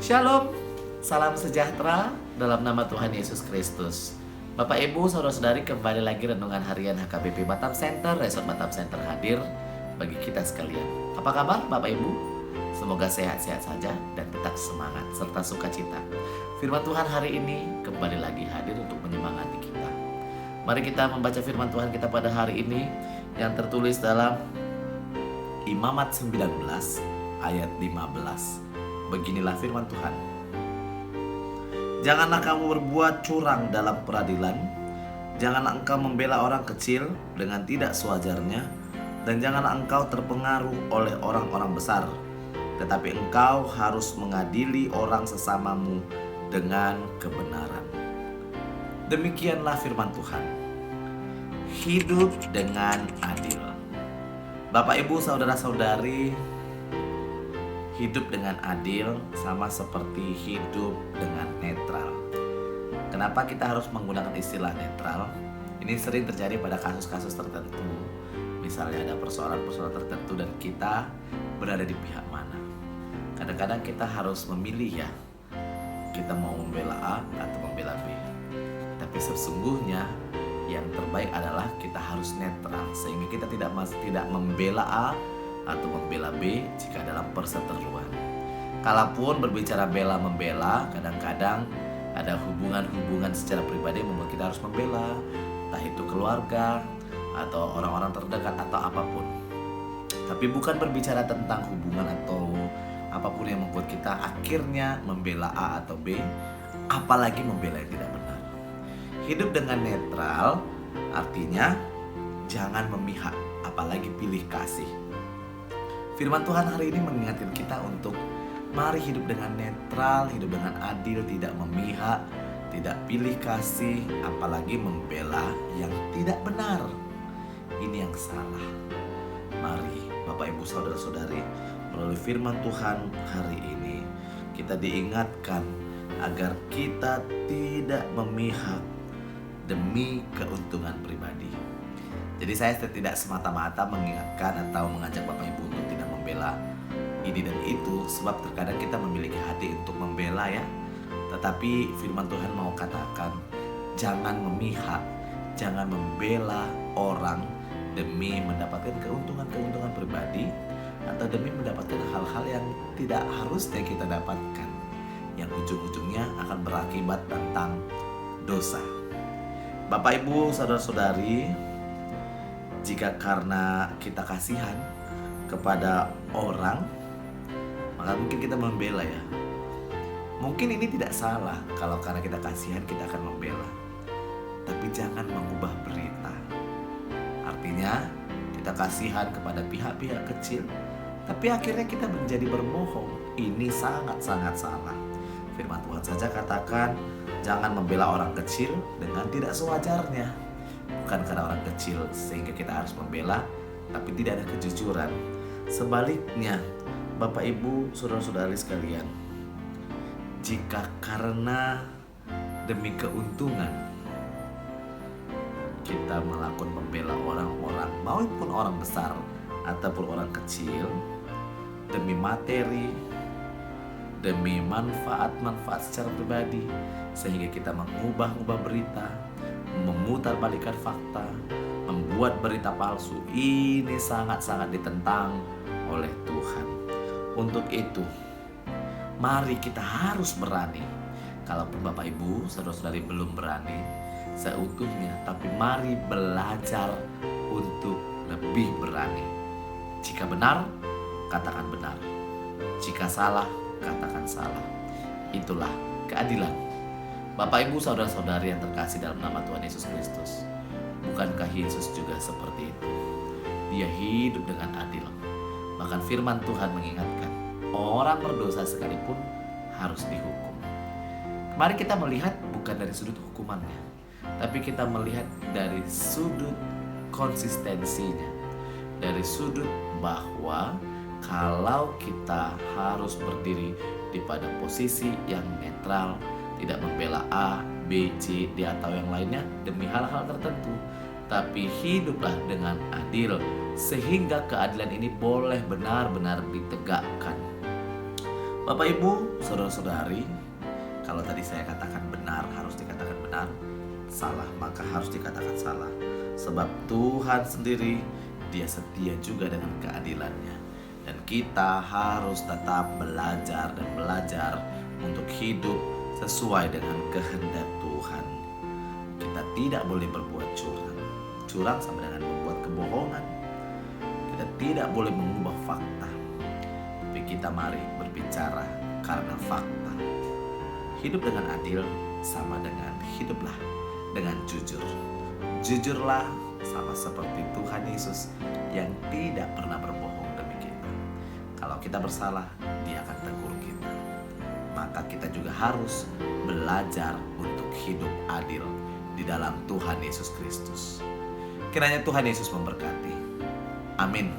Shalom, salam sejahtera dalam nama Tuhan Yesus Kristus. Bapak Ibu, saudara-saudari, kembali lagi renungan harian HKBP Batam Center, Resort Batam Center hadir bagi kita sekalian. Apa kabar Bapak Ibu? Semoga sehat-sehat saja dan tetap semangat serta sukacita. Firman Tuhan hari ini kembali lagi hadir untuk menyemangati kita. Mari kita membaca firman Tuhan kita pada hari ini yang tertulis dalam Imamat 19 ayat 15. Beginilah firman Tuhan. Janganlah kamu berbuat curang dalam peradilan, janganlah engkau membela orang kecil dengan tidak sewajarnya, dan janganlah engkau terpengaruh oleh orang-orang besar, tetapi engkau harus mengadili orang sesamamu dengan kebenaran. Demikianlah firman Tuhan. Hidup dengan adil. Bapak, Ibu, saudara-saudari, hidup dengan adil sama seperti hidup dengan netral. Kenapa kita harus menggunakan istilah netral? Ini sering terjadi pada kasus-kasus tertentu. Misalnya ada persoalan-persoalan tertentu dan kita berada di pihak mana. Kadang-kadang kita harus memilih ya. Kita mau membela A atau membela B. Tapi sesungguhnya yang terbaik adalah kita harus netral, sehingga kita tidak membela A atau membela B jika dalam perseteruan. Kalaupun berbicara bela-membela, kadang-kadang ada hubungan-hubungan secara pribadi yang membuat kita harus membela, entah itu keluarga atau orang-orang terdekat atau apapun. Tapi bukan berbicara tentang hubungan atau apapun yang membuat kita akhirnya membela A atau B, apalagi membela yang tidak benar. Hidup dengan netral artinya jangan memihak, apalagi pilih kasih. Firman Tuhan hari ini mengingatkan kita untuk mari hidup dengan netral, hidup dengan adil, tidak memihak, tidak pilih kasih, apalagi membela yang tidak benar. Ini yang salah. Mari Bapak Ibu saudara-saudari, melalui firman Tuhan hari ini kita diingatkan agar kita tidak memihak demi keuntungan pribadi. Jadi saya tidak semata-mata mengingatkan atau mengajak Bapak Ibu untuk tidak membela ini dan itu, sebab terkadang kita memiliki hati untuk membela ya. Tetapi firman Tuhan mau katakan, jangan memihak, jangan membela orang demi mendapatkan keuntungan pribadi atau demi mendapatkan hal-hal yang tidak harusnya kita dapatkan, yang ujung-ujungnya akan berakibat tentang dosa. Bapak Ibu saudara-saudari, jika karena kita kasihan kepada orang, maka mungkin kita membela ya. Mungkin ini tidak salah kalau karena kita kasihan kita akan membela. Tapi jangan mengubah berita. Artinya kita kasihan kepada pihak-pihak kecil, tapi akhirnya kita menjadi berbohong. Ini sangat-sangat salah. Firman Tuhan saja katakan, jangan membela orang kecil dengan tidak sewajarnya. Bukan karena orang kecil sehingga kita harus membela, tapi tidak ada kejujuran. Sebaliknya, Bapak Ibu, saudara-saudari sekalian, jika karena demi keuntungan kita melakukan membela orang-orang, maupun orang besar ataupun orang kecil, demi materi, demi manfaat secara pribadi, sehingga kita mengubah-ubah berita, memutarbalikkan fakta, membuat berita palsu, ini sangat-sangat ditentang oleh Tuhan. Untuk itu, mari kita harus berani. Kalaupun Bapak Ibu, saudara-saudari belum berani seutuhnya, tapi mari belajar untuk lebih berani. Jika benar, katakan benar. Jika salah, katakan salah. Itulah keadilan. Bapak Ibu saudara-saudari yang terkasih dalam nama Tuhan Yesus Kristus, bukankah Yesus juga seperti itu? Dia hidup dengan adil. Bahkan firman Tuhan mengingatkan, orang berdosa sekalipun harus dihukum. Mari kita melihat bukan dari sudut hukumannya, tapi kita melihat dari sudut konsistensinya, dari sudut bahwa kalau kita harus berdiri di pada posisi yang netral, tidak membela A, B, C, D atau yang lainnya demi hal-hal tertentu, tapi hiduplah dengan adil sehingga keadilan ini boleh benar-benar ditegakkan. Bapak Ibu, saudara-saudari, kalau tadi saya katakan benar harus dikatakan benar, salah maka harus dikatakan salah. Sebab Tuhan sendiri, Dia setia juga dengan keadilannya. Dan kita harus tetap belajar dan belajar untuk hidup sesuai dengan kehendak Tuhan. Kita tidak boleh berbuat curang. Curang sama dengan membuat kebohongan. Kita tidak boleh mengubah fakta. Tapi kita mari berbicara karena fakta. Hidup dengan adil sama dengan hiduplah dengan jujur. Jujurlah sama seperti Tuhan Yesus yang tidak pernah berbohong demi kita. Kalau kita bersalah, Dia akan tegur kita. Maka kita juga harus belajar untuk hidup adil di dalam Tuhan Yesus Kristus. Kiranya Tuhan Yesus memberkati. Amin.